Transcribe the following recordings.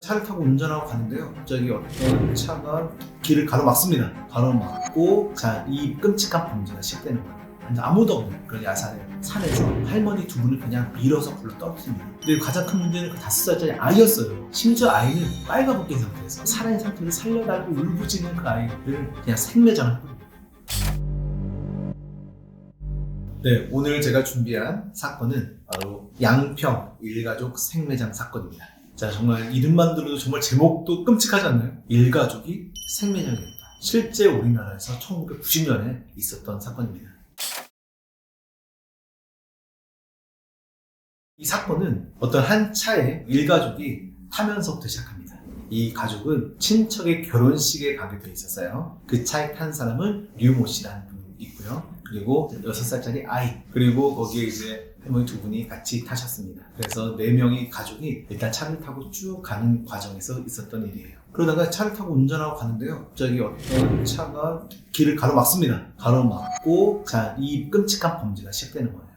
차를 타고 운전하고 가는데요. 갑자기 어떤 차가 길을 가로막습니다. 가로막고 이 끔찍한 범죄가 시작되는 거예요. 완전 아무도 없는 그런 야산에 산에서 할머니 두 분을 그냥 밀어서 굴러 떨어뜨립니다. 근데 가장 큰 문제는 그 5살짜리 아이였어요. 심지어 아이는 빨가벗긴 상태에서 살아있는 상태에서 살려달고 울부짖는 그 아이를 그냥 생매장을 해버립니다. 네, 오늘 제가 준비한 사건은 바로 양평 일가족 생매장 사건입니다. 자, 정말 이름만 들어도 정말 제목도 끔찍하지 않나요? 일가족이 생매장이 됐다. 실제 우리나라에서 1990년에 있었던 사건입니다. 이 사건은 어떤 한 차에 일가족이 타면서부터 시작합니다. 이 가족은 친척의 결혼식에 가게 돼 있었어요. 그 차에 탄 사람은 류모 씨라는 분이 있고요. 그리고 6살짜리 아이, 그리고 거기에 이제 할머니 두 분이 같이 타셨습니다. 그래서 4명의 가족이 일단 차를 타고 쭉 가는 과정에서 있었던 일이에요. 그러다가 차를 타고 운전하고 가는데요. 갑자기 어떤 차가 길을 가로막습니다. 가로막고 이 끔찍한 범죄가 시작되는 거예요.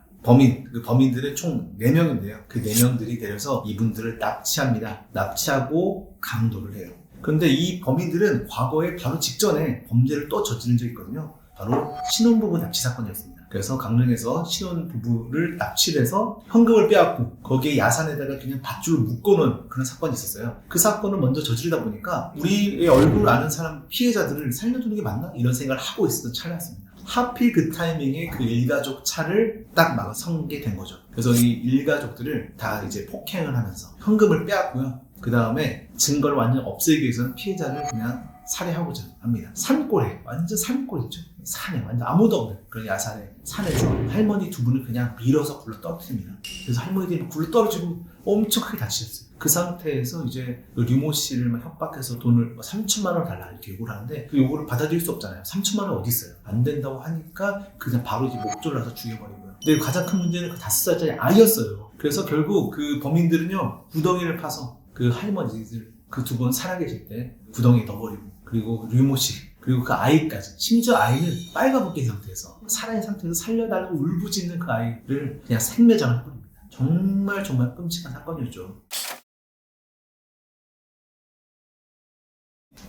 범인들은 총 4명인데요. 그 4명들이 내려서 이분들을 납치합니다. 납치하고 강도를 해요. 그런데 이 범인들은 과거에 바로 직전에 범죄를 또 저지른 적이 있거든요. 바로 신혼부부 납치 사건이었습니다. 그래서 강릉에서 신혼부부를 납치를 해서 현금을 빼앗고 거기에 야산에다가 그냥 밧줄을 묶어놓은 그런 사건이 있었어요. 그 사건을 먼저 저지르다 보니까 우리의 얼굴을 아는 사람 피해자들을 살려두는 게 맞나? 이런 생각을 하고 있었던 찰나였습니다. 하필 그 타이밍에 그 일가족 차를 딱 막아 성게 된 거죠. 그래서 이 일가족들을 다 이제 폭행을 하면서 현금을 빼앗고요. 그 다음에 증거를 완전 없애기 위해서는 피해자를 그냥 살해하고자 합니다. 산골에, 완전 산골이죠. 산에, 완전 아무도 없는 그런 야산에, 산에서 할머니 두 분을 그냥 밀어서 굴러 떨어뜨립니다. 그래서 할머니들이 굴러 떨어지고 엄청 크게 다치셨어요. 그 상태에서 이제 류모 씨를 막 협박해서 돈을 3천만 원 달라 이렇게 요구를 하는데 그 요구를 받아들일 수 없잖아요. 3천만 원 어디 있어요? 안 된다고 하니까 그냥 바로 이제 목줄을 놔서 죽여버리고요. 근데 가장 큰 문제는 그 5살짜리 아이였어요. 그래서 결국 그 범인들은요, 구덩이를 파서 그 할머니들, 그 두 분 살아계실 때 구덩이에 넣어버리고, 그리고 류모 씨, 그리고 그 아이까지, 심지어 아이는 빨가벗긴 상태에서 살아있는 상태에서 살려달라고 울부짖는 그 아이를 그냥 생매장을 해버립니다. 정말 끔찍한 사건이었죠.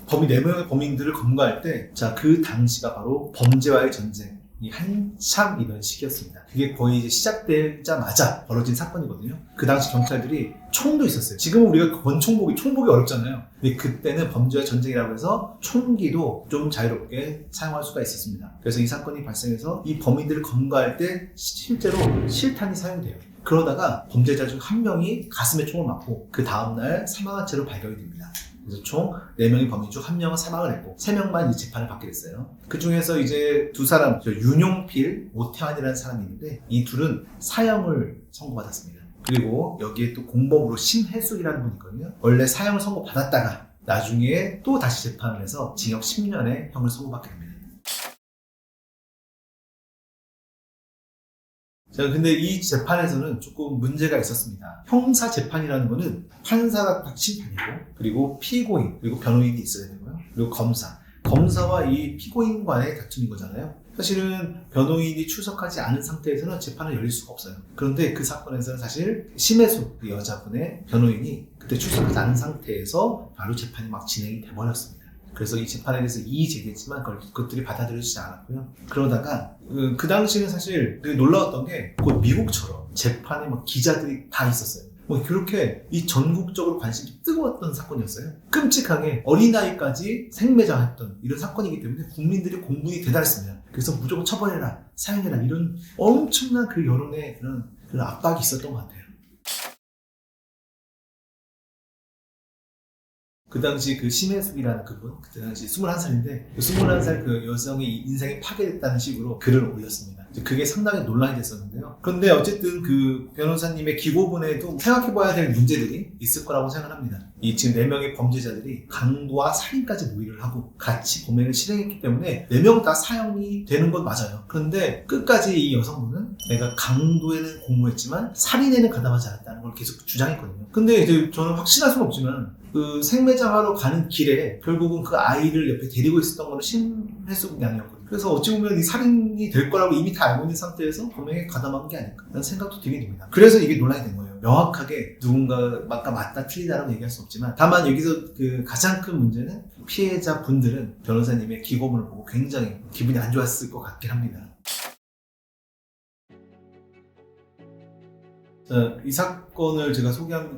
범인 4명의 범인들을 검거할 때, 그 당시가 바로 범죄와의 전쟁이 한참이던 시기였습니다. 그게 거의 이제 시작되자마자 벌어진 사건이거든요. 그 당시 경찰들이 총도 있었어요. 지금은 우리가 총복이 어렵잖아요. 근데 그때는 범죄와 전쟁이라고 해서 총기도 좀 자유롭게 사용할 수가 있었습니다. 그래서 이 사건이 발생해서 이 범인들을 검거할 때 실제로 실탄이 사용돼요. 그러다가 범죄자 중 한 명이 가슴에 총을 맞고 그 다음날 사망한 채로 발견이 됩니다. 그래서 총 4명의 범인 중 1명은 사망을 했고 3명만 이 재판을 받게 됐어요. 그 중에서 이제 2사람, 윤용필, 오태환이라는 사람이 있는데 이 둘은 사형을 선고받았습니다. 그리고 여기에 또 공범으로 심혜숙이라는 분이 있거든요. 원래 사형을 선고받았다가 나중에 또 다시 재판을 해서 징역 10년의 형을 선고받게 됩니다. 자, 근데 이 재판에서는 조금 문제가 있었습니다. 형사 재판이라는 거는 판사가 딱 심판이고, 그리고 피고인, 그리고 변호인이 있어야 되고요. 그리고 검사와 이 피고인 간의 다툼인 거잖아요. 사실은 변호인이 출석하지 않은 상태에서는 재판을 열릴 수가 없어요. 그런데 그 사건에서는 사실 심혜숙, 그 여자분의 변호인이 그때 출석하지 않은 상태에서 바로 재판이 막 진행이 돼버렸습니다. 그래서 이 재판에 대해서 이의 제기했지만 그것들이 받아들여지지 않았고요. 그러다가 그 당시는 사실 놀라웠던 게 곧 미국처럼 재판에 막 기자들이 다 있었어요. 그렇게 이 전국적으로 관심이 뜨거웠던 사건이었어요. 끔찍하게 어린아이까지 생매장했던 이런 사건이기 때문에 국민들의 공분이 대단했습니다. 그래서 무조건 처벌해라, 사형해라, 이런 엄청난 그 여론의 그런 압박이 있었던 것 같아요. 그 당시 그 심혜숙이라는 그분, 그때 당시 21살인데, 21살 그 여성의 인생이 파괴됐다는 식으로 글을 올렸습니다. 그게 상당히 논란이 됐었는데요. 그런데 어쨌든 그 변호사님의 기고문에도 생각해봐야 될 문제들이 있을 거라고 생각합니다. 이 지금 4명의 범죄자들이 강도와 살인까지 모의를 하고 같이 범행을 실행했기 때문에 4명 다 사형이 되는 건 맞아요. 그런데 끝까지 이 여성분은 내가 강도에는 공모했지만 살인에는 가담하지 않았다는 걸 계속 주장했거든요. 근데 이제 저는 확신할 수는 없지만 그 생매장하러 가는 길에 결국은 그 아이를 옆에 데리고 있었던 거는 심혜숙 양이었거든요. 그래서 어찌 보면 이 살인이 될 거라고 이미 다 알고 있는 상태에서 범행에 가담한 게 아닐까 라는 생각도 들게 됩니다. 그래서 이게 논란이 된 거예요. 명확하게 누군가가 맞다 틀리다라고 얘기할 수 없지만, 다만 여기서 그 가장 큰 문제는 피해자 분들은 변호사님의 기고문을 보고 굉장히 기분이 안 좋았을 것 같긴 합니다. 자, 이 사건을 제가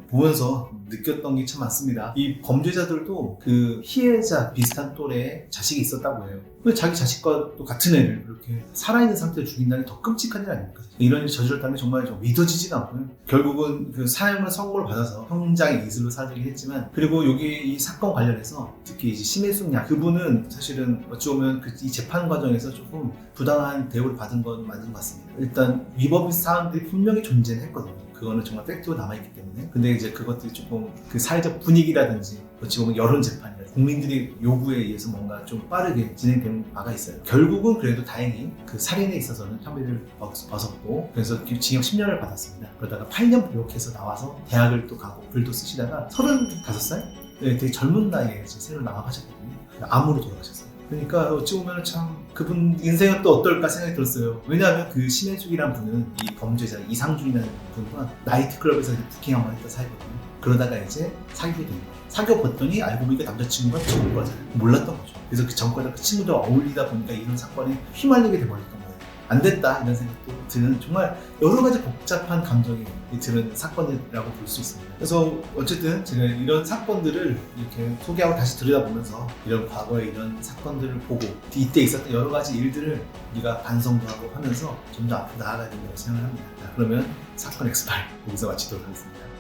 보면서 느꼈던 게 참 많습니다. 이 범죄자들도 그 피해자 비슷한 또래의 자식이 있었다고 해요. 왜 자기 자식과 또 같은 애를 그렇게 살아있는 상태로 죽인다는 게 더 끔찍한 일 아닙니까? 이런 일을 저질렀다는 게 정말 좀 믿어지지가 않고요. 결국은 그 사형을 선고를 받아서 형장의 이슬로 살게 했지만, 그리고 여기 이 사건 관련해서 특히 이제 심혜숙 양 그분은 사실은 어찌 보면 이 재판 과정에서 조금 부당한 대우를 받은 건 맞는 것 같습니다. 일단 위법 사항들이 분명히 존재는 했거든요. 그거는 정말 팩트로 남아있기 때문에. 근데 이제 그것들이 조금 그 사회적 분위기라든지 어찌 보면 여론 재판이라 국민들의 요구에 의해서 뭔가 좀 빠르게 진행되는 바가 있어요. 결국은 그래도 다행히 그 살인에 있어서는 혐의를 벗었고, 그래서 징역 10년을 받았습니다. 그러다가 8년 복역해서 나와서 대학을 또 가고 글도 쓰시다가 35살? 네, 되게 젊은 나이에 새로 나와가셨거든요. 암으로 돌아가셨어요. 그러니까 어찌 보면 참 그분 인생은 또 어떨까 생각이 들었어요. 왜냐하면 그 신혜숙이라는 분은 이 범죄자 이상준이라는 분과 나이트클럽에서 부킹 한번 했다 사귀거든요. 그러다가 이제 사귀게 된 거예요. 사귀어 봤더니 알고 보니까 남자친구가 죽은 거잖아요. 몰랐던 거죠. 그래서 그 전과자 그 친구들과 어울리다 보니까 이런 사건에 휘말리게 돼버렸던 거예요. 안 됐다 이런 생각도 드는, 정말 여러 가지 복잡한 감정이 드는 사건이라고 볼 수 있습니다. 그래서 어쨌든 제가 이런 사건들을 이렇게 소개하고 다시 들여다보면서 이런 과거의 이런 사건들을 보고 이때 있었던 여러 가지 일들을 우리가 반성도 하고 하면서 좀 더 앞으로 나아가야 된다고 생각을 합니다. 자, 그러면 사건 X8 여기서 마치도록 하겠습니다.